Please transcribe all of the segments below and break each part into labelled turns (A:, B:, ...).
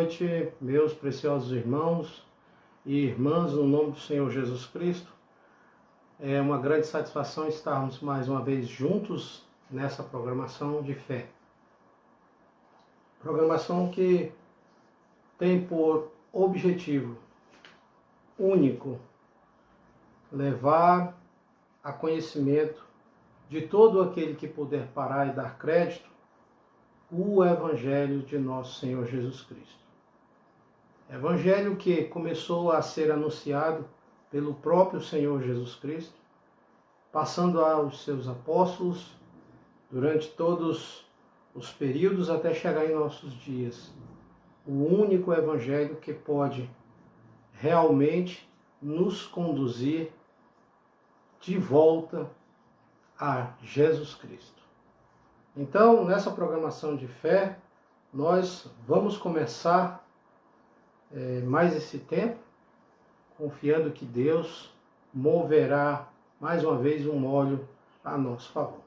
A: noite, meus preciosos irmãos e irmãs, no nome do Senhor Jesus Cristo. É uma grande satisfação estarmos mais uma vez juntos nessa programação de fé. Programação que tem por objetivo único levar a conhecimento de todo aquele que puder parar e dar crédito o Evangelho de nosso Senhor Jesus Cristo. Evangelho que começou a ser anunciado pelo próprio Senhor Jesus Cristo, passando aos seus apóstolos durante todos os períodos até chegar em nossos dias. O único Evangelho que pode realmente nos conduzir de volta a Jesus Cristo. Então, nessa programação de fé, nós vamos começar mais esse tempo, confiando que Deus moverá mais uma vez um óleo a nosso favor.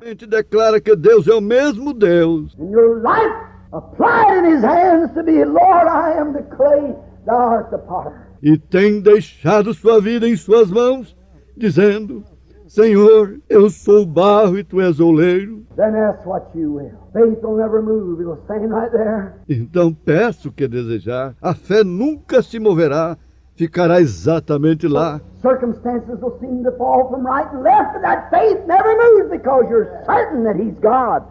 B: A gente declara que Deus é o mesmo Deus.
C: And your life applied in His hands to be, Lord, I am the clay, thou art the potter.
B: E tem deixado sua vida em suas mãos, dizendo: Senhor, eu sou o barro e tu és o oleiro.
C: Then ask what you will. Faith will never move. It'll stand right there.
B: Então peço o que desejar. A fé nunca se moverá, ficará exatamente lá.
C: Circumstances will seem to fall from right and left, but that faith never moves because you're certain that He's God.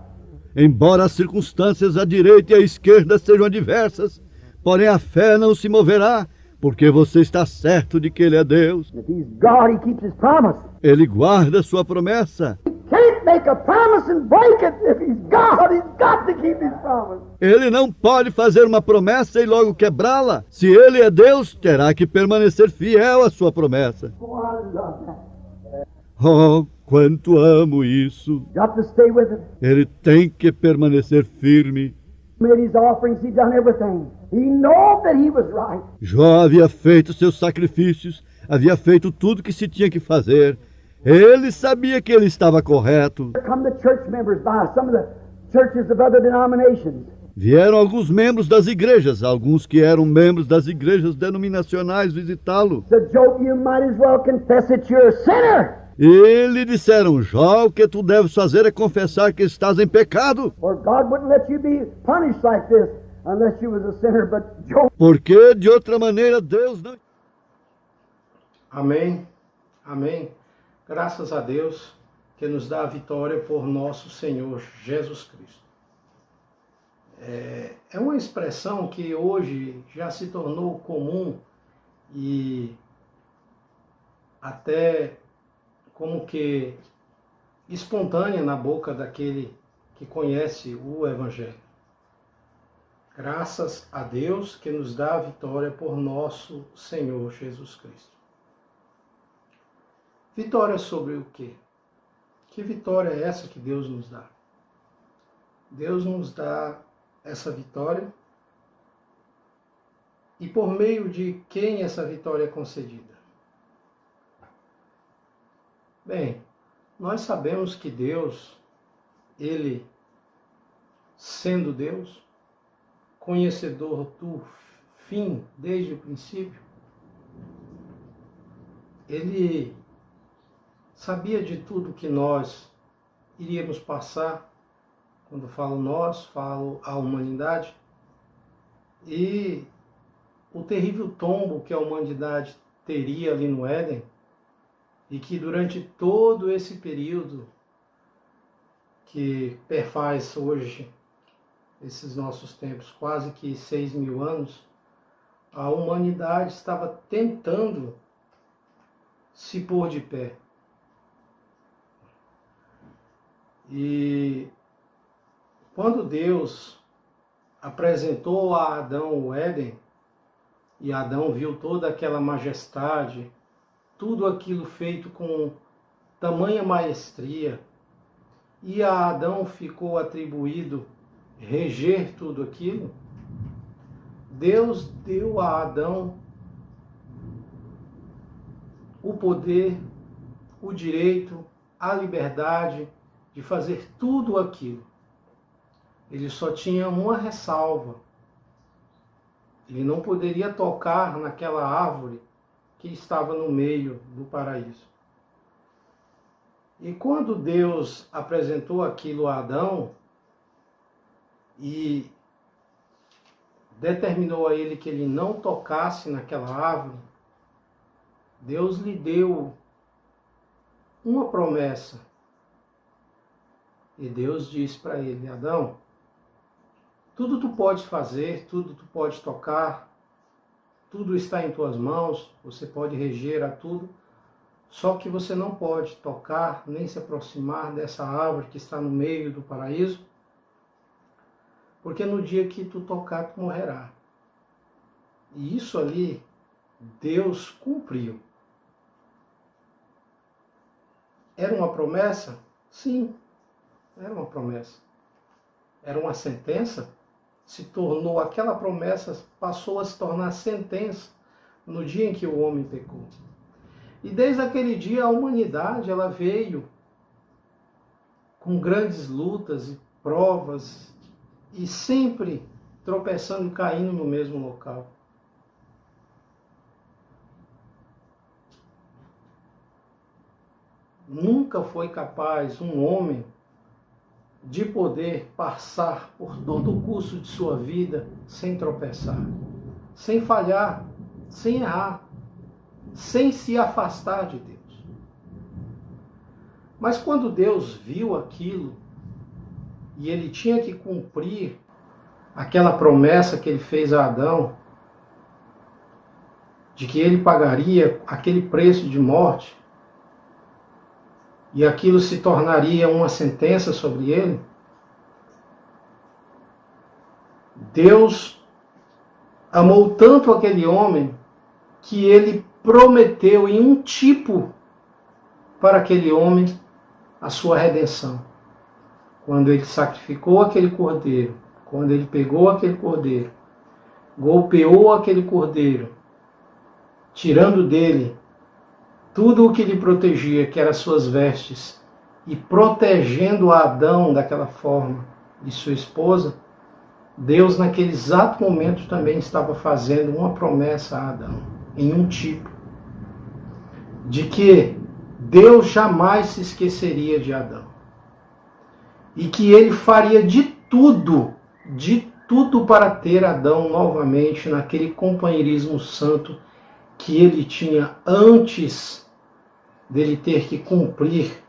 B: Embora as circunstâncias à direita e à esquerda sejam adversas, porém a fé não se moverá, porque você está certo de que Ele é Deus.
C: If He's God, He keeps His promise.
B: Ele guarda sua promessa.
C: Can't make a promise and break it. If He's God, He's got to keep His promise.
B: Ele não pode fazer uma promessa e logo quebrá-la. Se Ele é Deus, terá que permanecer fiel à sua promessa.
C: Oh, I love that.
B: Oh, quanto amo isso!
C: Got to stay with it.
B: Ele tem que permanecer firme.
C: Made His offerings. He done everything. He knew that He was right.
B: Jó havia feito seus sacrifícios, havia feito tudo que se tinha que fazer. Ele sabia que ele estava correto.
C: Here come the church members by, some of the churches of other denominations.
B: Vieram alguns membros das igrejas, alguns que eram membros das igrejas denominacionais visitá-lo.
C: Said, Job, you might as well confess that you're a sinner.
B: E lhe disseram: Jó, o que tu deves fazer é confessar que estás em pecado.
C: Or God wouldn't let you be punished like this unless you was a sinner. But Job,
B: Porque de outra maneira Deus não...
A: Amém, amém. Graças a Deus que nos dá a vitória por nosso Senhor Jesus Cristo. É uma expressão que hoje já se tornou comum e até como que espontânea na boca daquele que conhece o Evangelho. Graças a Deus que nos dá a vitória por nosso Senhor Jesus Cristo. Vitória sobre o quê? Que vitória é essa que Deus nos dá? Deus nos dá essa vitória e por meio de quem essa vitória é concedida? Bem, nós sabemos que Deus, Ele, sendo Deus, conhecedor do fim desde o princípio, Ele sabia de tudo que nós iríamos passar. Quando falo nós, falo a humanidade. E o terrível tombo que a humanidade teria ali no Éden, e que durante todo esse período que perfaz hoje, esses nossos tempos, quase que 6.000 anos, a humanidade estava tentando se pôr de pé. E quando Deus apresentou a Adão o Éden, e Adão viu toda aquela majestade, tudo aquilo feito com tamanha maestria, e a Adão ficou atribuído reger tudo aquilo, Deus deu a Adão o poder, o direito, a liberdade de fazer tudo aquilo. Ele só tinha uma ressalva. Ele não poderia tocar naquela árvore que estava no meio do paraíso. E quando Deus apresentou aquilo a Adão e determinou a ele que ele não tocasse naquela árvore, Deus lhe deu uma promessa. E Deus disse para ele: Adão, tudo tu pode fazer, tudo tu pode tocar, tudo está em tuas mãos, você pode reger a tudo, só que você não pode tocar nem se aproximar dessa árvore que está no meio do paraíso, porque no dia que tu tocar, tu morrerá. E isso ali, Deus cumpriu. Era uma promessa? Sim, era uma promessa. Era uma sentença? Se tornou aquela promessa, passou a se tornar sentença no dia em que o homem pecou. E desde aquele dia a humanidade ela veio com grandes lutas e provas e sempre tropeçando e caindo no mesmo local. Nunca foi capaz um homem de poder passar por todo o curso de sua vida sem tropeçar, sem falhar, sem errar, sem se afastar de Deus. Mas quando Deus viu aquilo, e ele tinha que cumprir aquela promessa que ele fez a Adão, de que ele pagaria aquele preço de morte, e aquilo se tornaria uma sentença sobre ele, Deus amou tanto aquele homem que ele prometeu em um tipo para aquele homem a sua redenção. Quando ele sacrificou aquele cordeiro, quando ele pegou aquele cordeiro, golpeou aquele cordeiro, tirando dele tudo o que lhe protegia, que eram suas vestes, e protegendo a Adão daquela forma e sua esposa, Deus naquele exato momento também estava fazendo uma promessa a Adão, em um tipo, de que Deus jamais se esqueceria de Adão. E que ele faria de tudo para ter Adão novamente naquele companheirismo santo que ele tinha antes dele ter que cumprir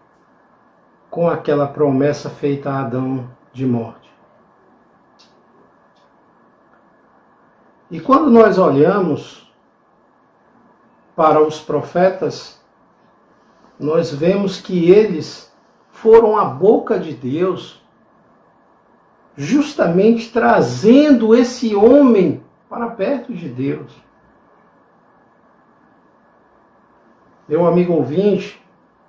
A: com aquela promessa feita a Adão de morte. E quando nós olhamos para os profetas, nós vemos que eles foram a boca de Deus, justamente trazendo esse homem para perto de Deus. Meu amigo ouvinte,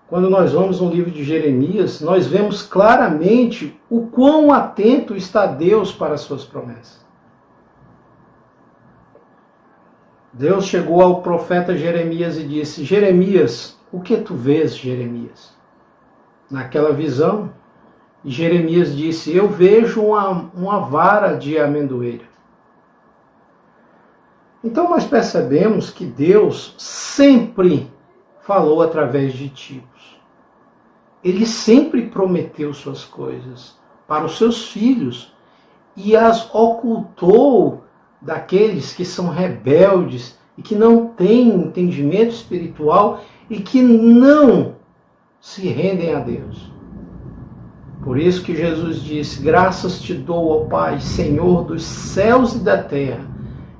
A: quando nós vamos no livro de Jeremias, nós vemos claramente o quão atento está Deus para as suas promessas. Deus chegou ao profeta Jeremias e disse: Jeremias, o que tu vês, Jeremias? Naquela visão, e Jeremias disse: eu vejo uma vara de amendoeira. Então nós percebemos que Deus sempre falou através de tipos. Ele sempre prometeu suas coisas para os seus filhos e as ocultou daqueles que são rebeldes e que não têm entendimento espiritual e que não se rendem a Deus. Por isso que Jesus disse: graças te dou, ó Pai, Senhor dos céus e da terra,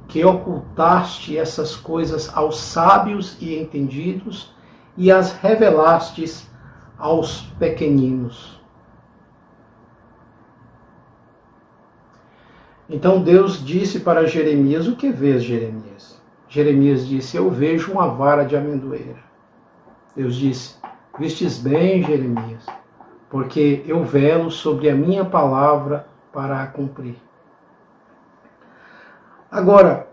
A: que ocultaste essas coisas aos sábios e entendidos e as revelastes aos pequeninos. Então Deus disse para Jeremias: o que vês, Jeremias? Jeremias disse: eu vejo uma vara de amendoeira. Deus disse: vistes bem, Jeremias, porque eu velo sobre a minha palavra para a cumprir. Agora,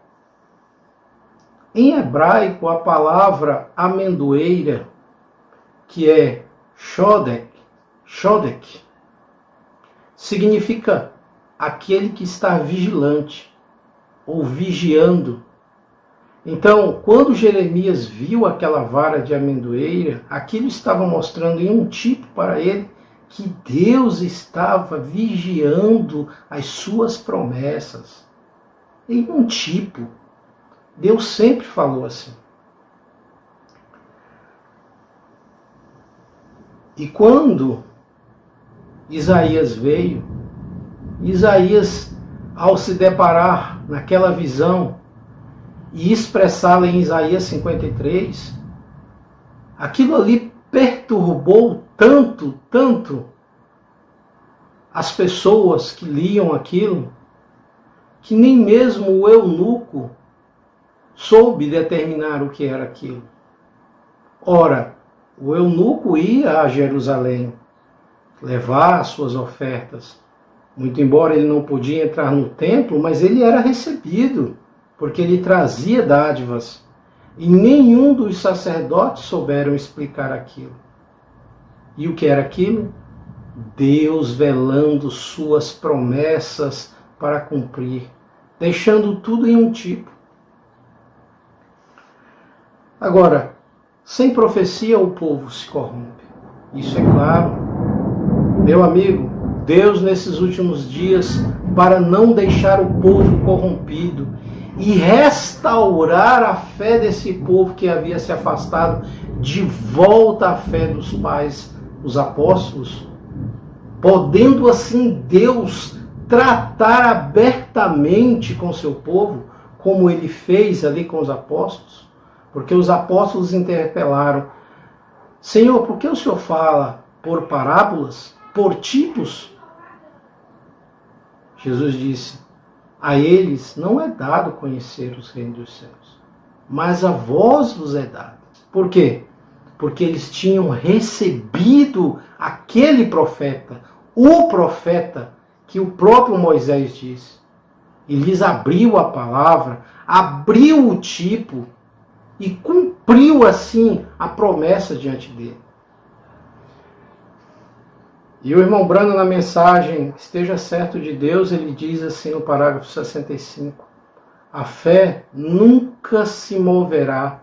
A: em hebraico, a palavra amendoeira, que é shodek, Shodek significa aquele que está vigilante ou vigiando. Então, quando Jeremias viu aquela vara de amendoeira, aquilo estava mostrando em um tipo para ele que Deus estava vigiando as suas promessas. Em um tipo. Deus sempre falou assim. E quando Isaías veio, Isaías, ao se deparar naquela visão e expressá-la em Isaías 53, aquilo ali perturbou tanto as pessoas que liam aquilo, que nem mesmo o eunuco soube determinar o que era aquilo. Ora, o eunuco ia a Jerusalém levar as suas ofertas. Muito embora ele não podia entrar no templo, mas ele era recebido, porque ele trazia dádivas. E nenhum dos sacerdotes souberam explicar aquilo. E o que era aquilo? Deus velando suas promessas para cumprir, deixando tudo em um tipo. Agora, sem profecia o povo se corrompe. Isso é claro. Meu amigo, Deus nesses últimos dias, para não deixar o povo corrompido e restaurar a fé desse povo que havia se afastado de volta à fé dos pais, os apóstolos, podendo assim Deus tratar abertamente com seu povo, como ele fez ali com os apóstolos, porque os apóstolos interpelaram: Senhor, por que o Senhor fala por parábolas, por tipos? Jesus disse: a eles não é dado conhecer os reinos dos céus, mas a vós vos é dado. Por quê? Porque eles tinham recebido aquele profeta, o profeta que o próprio Moisés disse. E lhes abriu a palavra, abriu o tipo e cumpriu assim a promessa diante dele. E o irmão Brando, na mensagem Esteja Certo de Deus, ele diz assim no parágrafo 65: a fé nunca se moverá,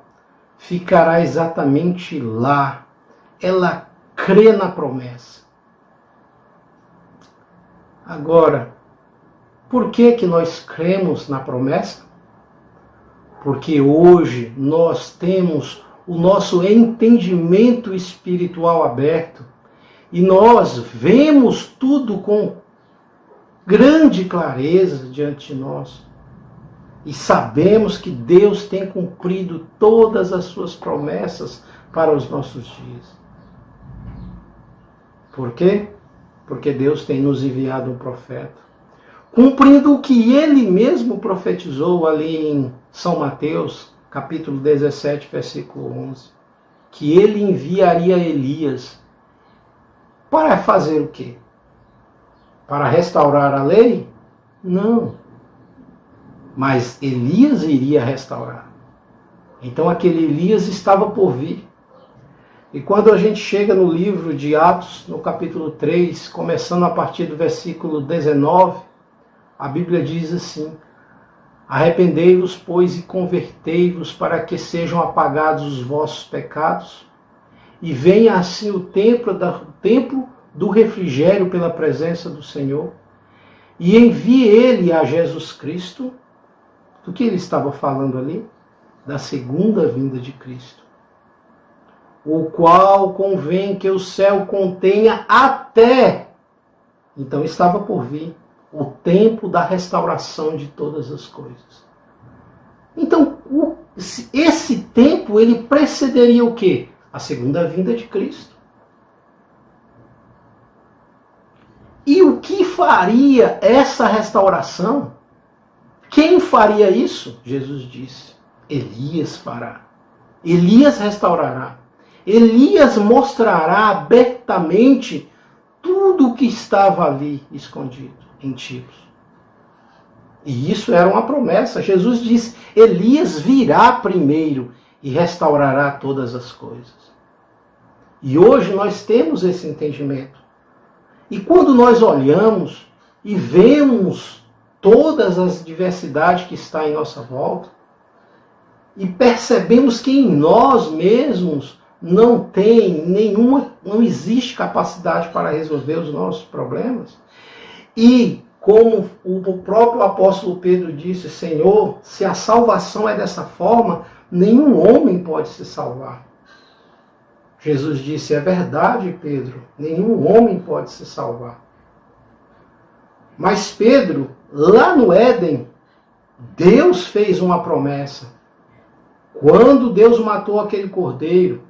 A: ficará exatamente lá. Ela crê na promessa. Agora, por que nós cremos na promessa? Porque hoje nós temos o nosso entendimento espiritual aberto e nós vemos tudo com grande clareza diante de nós. E sabemos que Deus tem cumprido todas as suas promessas para os nossos dias. Por quê? Porque Deus tem nos enviado um profeta, cumprindo o que ele mesmo profetizou ali em São Mateus, capítulo 17, versículo 11. Que ele enviaria Elias para fazer o quê? Para restaurar a lei? Não. Mas Elias iria restaurar. Então aquele Elias estava por vir. E quando a gente chega no livro de Atos, no capítulo 3, começando a partir do versículo 19, a Bíblia diz assim: arrependei-vos, pois, e convertei-vos, para que sejam apagados os vossos pecados, e venha assim o tempo do refrigério pela presença do Senhor, e envie ele a Jesus Cristo. Do que ele estava falando ali? Da segunda vinda de Cristo. O qual convém que o céu contenha até. Então estava por vir o tempo da restauração de todas as coisas. Então, esse tempo, ele precederia o quê? A segunda vinda de Cristo. E o que faria essa restauração? Quem faria isso? Jesus disse: Elias fará. Elias restaurará. Elias mostrará abertamente tudo o que estava ali escondido em tipos. E isso era uma promessa. Jesus disse: Elias virá primeiro e restaurará todas as coisas. E hoje nós temos esse entendimento. E quando nós olhamos e vemos todas as diversidades que está em nossa volta, e percebemos que em nós mesmos não existe capacidade para resolver os nossos problemas. E como o próprio apóstolo Pedro disse, Senhor, se a salvação é dessa forma, nenhum homem pode se salvar. Jesus disse, é verdade, Pedro, nenhum homem pode se salvar. Mas Pedro, lá no Éden, Deus fez uma promessa. Quando Deus matou aquele cordeiro,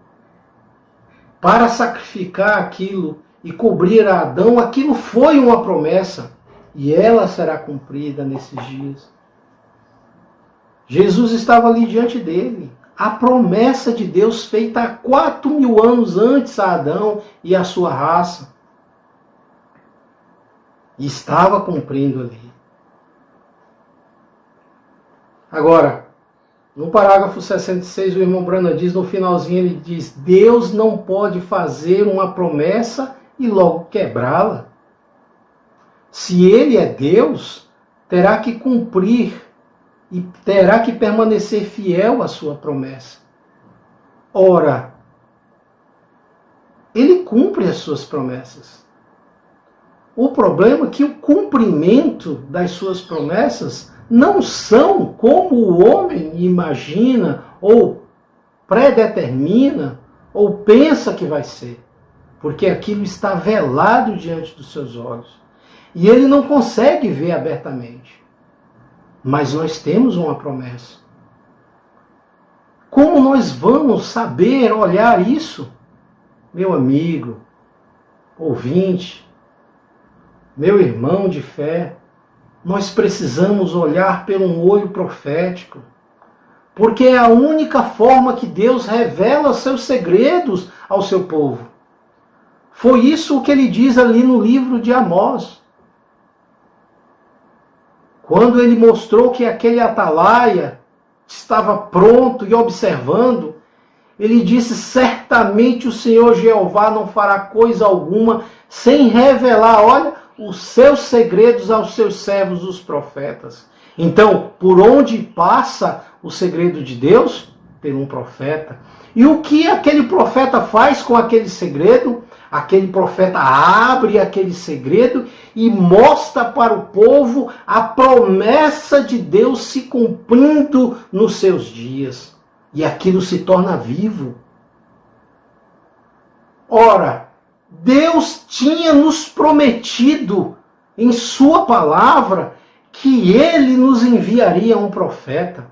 A: para sacrificar aquilo e cobrir a Adão, aquilo foi uma promessa. E ela será cumprida nesses dias. Jesus estava ali diante dele. A promessa de Deus feita há 4.000 anos antes a Adão e a sua raça. E estava cumprindo ali. Agora, no parágrafo 66, o irmão Branham diz, no finalzinho ele diz, Deus não pode fazer uma promessa e logo quebrá-la. Se ele é Deus, terá que cumprir e terá que permanecer fiel à sua promessa. Ora, ele cumpre as suas promessas. O problema é que o cumprimento das suas promessas não são como o homem imagina, ou predetermina, ou pensa que vai ser. Porque aquilo está velado diante dos seus olhos. E ele não consegue ver abertamente. Mas nós temos uma promessa. Como nós vamos saber olhar isso? Meu amigo, ouvinte, meu irmão de fé, nós precisamos olhar pelo um olho profético, porque é a única forma que Deus revela seus segredos ao seu povo. Foi isso que ele diz ali no livro de Amós. Quando ele mostrou que aquele atalaia estava pronto e observando, ele disse, certamente o Senhor Jeová não fará coisa alguma sem revelar, olha, os seus segredos aos seus servos, os profetas. Então, por onde passa o segredo de Deus? Por um profeta. E o que aquele profeta faz com aquele segredo? Aquele profeta abre aquele segredo e mostra para o povo a promessa de Deus se cumprindo nos seus dias. E aquilo se torna vivo. Ora, Deus tinha nos prometido em sua palavra que ele nos enviaria um profeta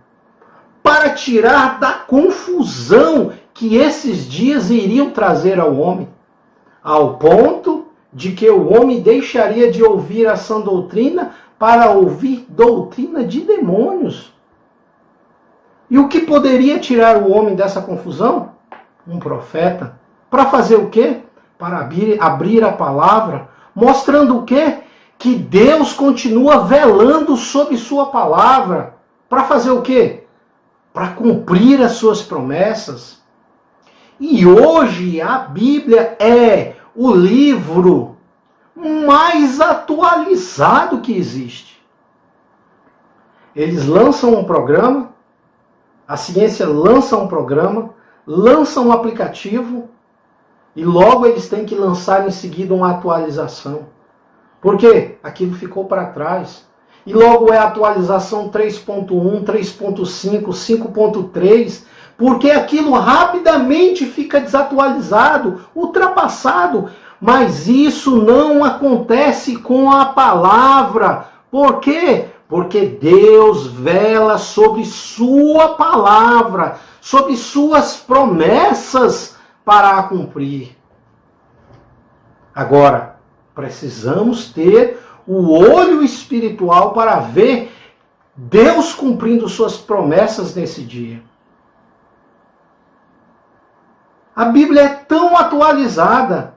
A: para tirar da confusão que esses dias iriam trazer ao homem, ao ponto de que o homem deixaria de ouvir a sã doutrina para ouvir doutrina de demônios. E o que poderia tirar o homem dessa confusão? Um profeta. Para fazer o quê? Para abrir a palavra, mostrando o quê? Que Deus continua velando sobre sua palavra. Para fazer o quê? Para cumprir as suas promessas. E hoje a Bíblia é o livro mais atualizado que existe. Eles lançam um programa, a ciência lança um programa, lança um aplicativo e logo eles têm que lançar em seguida uma atualização. Por quê? Aquilo ficou para trás. E logo é a atualização 3.1, 3.5, 5.3, porque aquilo rapidamente fica desatualizado, ultrapassado. Mas isso não acontece com a palavra. Por quê? Porque Deus vela sobre sua palavra, sobre suas promessas para a cumprir. Agora, precisamos ter o olho espiritual para ver Deus cumprindo suas promessas nesse dia. A Bíblia é tão atualizada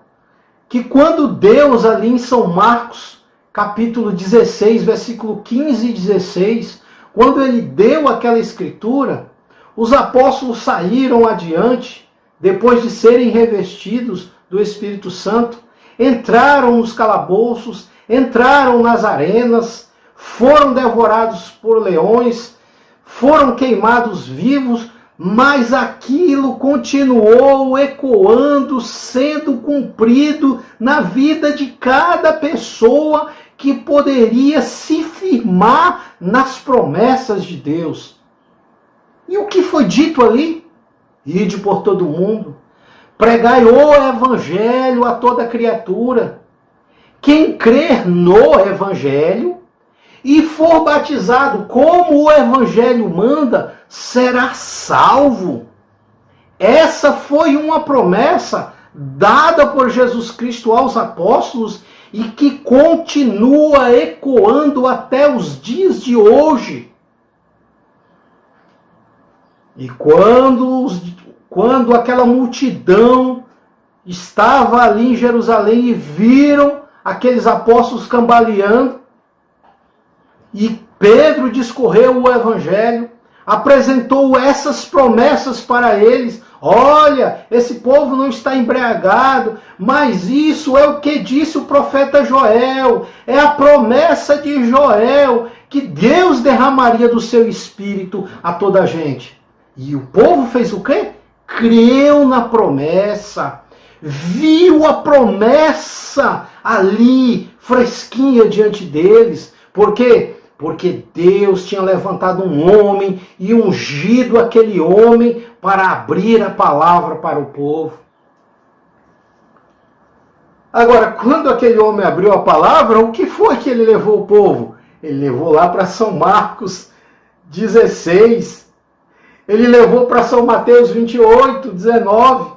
A: que quando Deus, ali em São Marcos, capítulo 16, versículo 15 e 16, quando ele deu aquela escritura, os apóstolos saíram adiante, depois de serem revestidos do Espírito Santo, entraram nos calabouços, entraram nas arenas, foram devorados por leões, foram queimados vivos, mas aquilo continuou ecoando, sendo cumprido na vida de cada pessoa que poderia se firmar nas promessas de Deus. E o que foi dito ali? Ide por todo mundo, pregai o evangelho a toda criatura. Quem crer no evangelho e for batizado como o evangelho manda, será salvo. Essa foi uma promessa dada por Jesus Cristo aos apóstolos e que continua ecoando até os dias de hoje. E quando aquela multidão estava ali em Jerusalém e viram aqueles apóstolos cambaleando, e Pedro discorreu o evangelho, apresentou essas promessas para eles. Olha, esse povo não está embriagado, mas isso é o que disse o profeta Joel. É a promessa de Joel, que Deus derramaria do seu espírito a toda a gente. E o povo fez o quê? Creu na promessa. Viu a promessa ali, fresquinha diante deles. Por quê? Porque Deus tinha levantado um homem e ungido aquele homem para abrir a palavra para o povo. Agora, quando aquele homem abriu a palavra, o que foi que ele levou o povo? Ele levou lá para São Marcos 16. Ele levou para São Mateus 28, 19.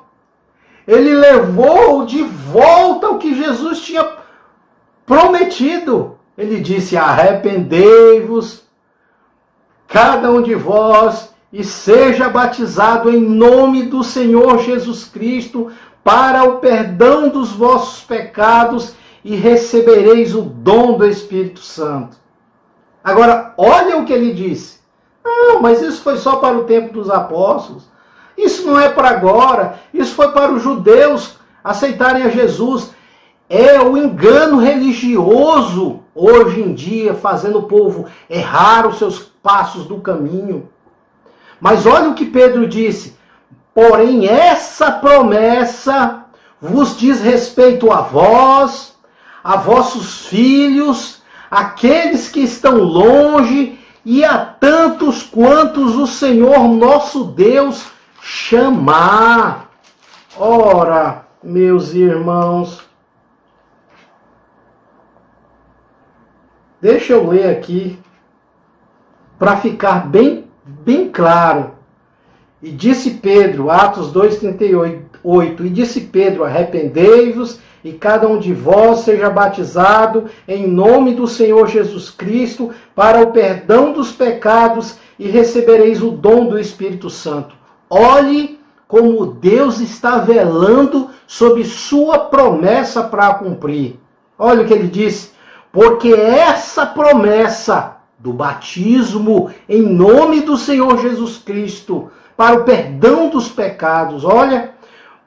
A: Ele levou de volta o que Jesus tinha prometido. Ele disse: arrependei-vos, cada um de vós, e seja batizado em nome do Senhor Jesus Cristo, para o perdão dos vossos pecados, e recebereis o dom do Espírito Santo. Agora, olha o que ele disse. Não, mas isso foi só para o tempo dos apóstolos. Isso não é para agora. Isso foi para os judeus aceitarem a Jesus. É o engano religioso, hoje em dia, fazendo o povo errar os seus passos do caminho. Mas olha o que Pedro disse. Porém, essa promessa vos diz respeito a vós, a vossos filhos, aqueles que estão longe, e a tantos quantos o Senhor nosso Deus chamar. Ora, meus irmãos, deixa eu ler aqui para ficar bem claro. E disse Pedro, Atos 2:38, e disse Pedro: arrependei-vos e cada um de vós seja batizado em nome do Senhor Jesus Cristo para o perdão dos pecados, e recebereis o dom do Espírito Santo. Olhe como Deus está velando sobre sua promessa para cumprir. Olha o que ele disse: porque essa promessa do batismo em nome do Senhor Jesus Cristo para o perdão dos pecados, olha,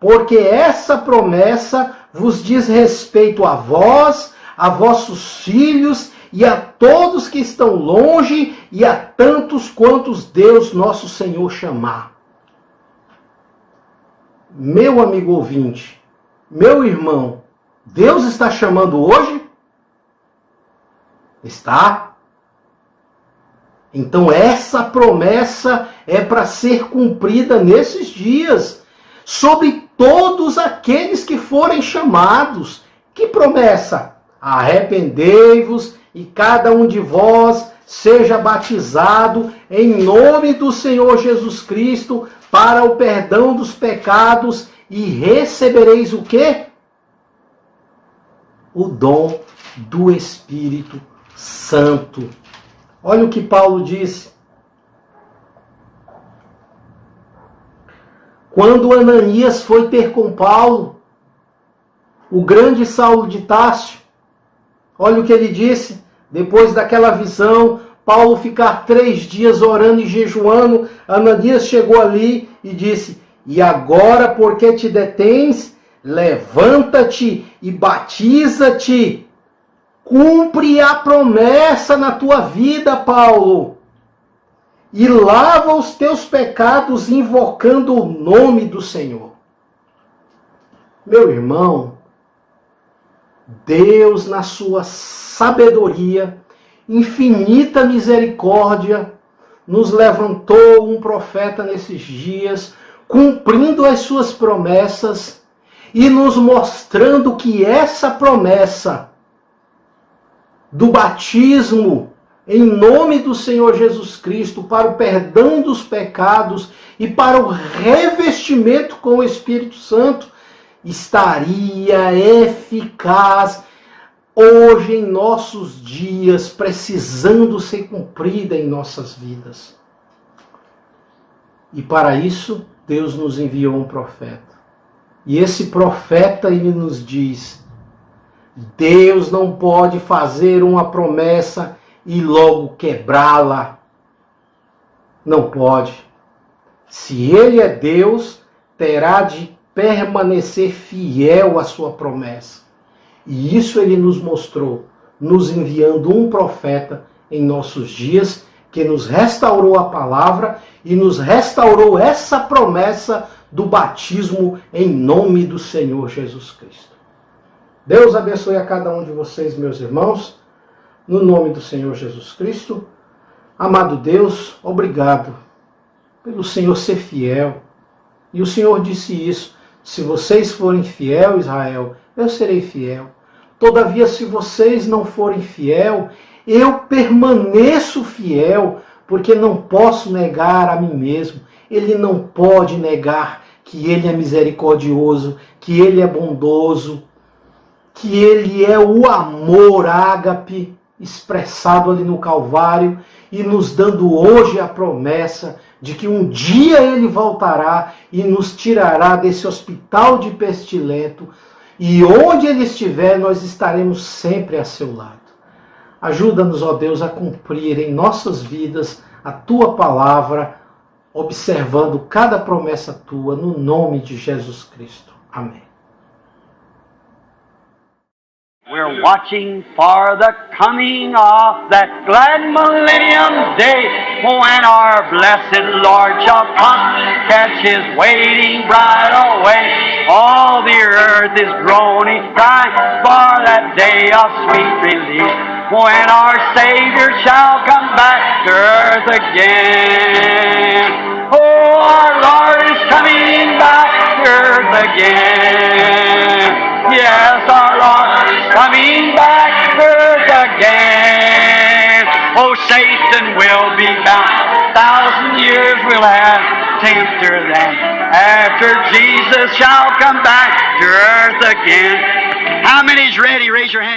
A: porque essa promessa vos diz respeito a vós, a vossos filhos e a todos que estão longe, e a tantos quantos Deus nosso Senhor chamar. Meu amigo ouvinte, meu irmão, Deus está chamando hoje? Está. Então essa promessa é para ser cumprida nesses dias, sobre todos aqueles que forem chamados. Que promessa? Arrependei-vos e cada um de vós seja batizado em nome do Senhor Jesus Cristo para o perdão dos pecados, e recebereis o quê? O dom do Espírito Santo. Olha o que Paulo disse. Quando Ananias foi ter com Paulo, o grande Saulo de Tarso, olha o que ele disse. Depois daquela visão, Paulo ficar 3 dias orando e jejuando, Ananias chegou ali e disse: e agora, por que te detens? levanta-te e batiza-te. Cumpre a promessa na tua vida, Paulo. E lava os teus pecados invocando o nome do Senhor. Meu irmão, Deus, na sua sabedoria, infinita misericórdia, nos levantou um profeta nesses dias, cumprindo as suas promessas e nos mostrando que essa promessa do batismo em nome do Senhor Jesus Cristo para o perdão dos pecados e para o revestimento com o Espírito Santo estaria eficaz hoje em nossos dias, precisando ser cumprida em nossas vidas. E para isso, Deus nos enviou um profeta. E esse profeta, ele nos diz: Deus não pode fazer uma promessa e logo quebrá-la. Não pode. Se ele é Deus, terá de permanecer fiel à sua promessa. E isso ele nos mostrou, nos enviando um profeta em nossos dias, que nos restaurou a palavra e nos restaurou essa promessa do batismo em nome do Senhor Jesus Cristo. Deus abençoe a cada um de vocês, meus irmãos, no nome do Senhor Jesus Cristo. Amado Deus, obrigado pelo Senhor ser fiel. E o Senhor disse isso: se vocês forem fiel, Israel, eu serei fiel. Todavia, se vocês não forem fiel, eu permaneço fiel, porque não posso negar a mim mesmo. Ele não pode negar que ele é misericordioso, que ele é bondoso, que ele é o amor ágape expressado ali no Calvário e nos dando hoje a promessa de que um dia ele voltará e nos tirará desse hospital de pestilento, e onde ele estiver nós estaremos sempre a seu lado. Ajuda-nos, ó Deus, a cumprir em nossas vidas a tua palavra, observando cada promessa tua, no nome de Jesus Cristo. Amém.
D: We're watching for the coming of that glad millennium day, when our blessed Lord shall come, catch his waiting bride away. All the earth is groaning, crying for that day of sweet release, when our Savior shall come back to earth again. Oh, our Lord is coming back to earth again. Yes, our Lord is coming back to earth again. Oh, Satan will be bound, 1,000 years will have tempter then, after Jesus shall come back to earth again. How many's ready? Raise your hand.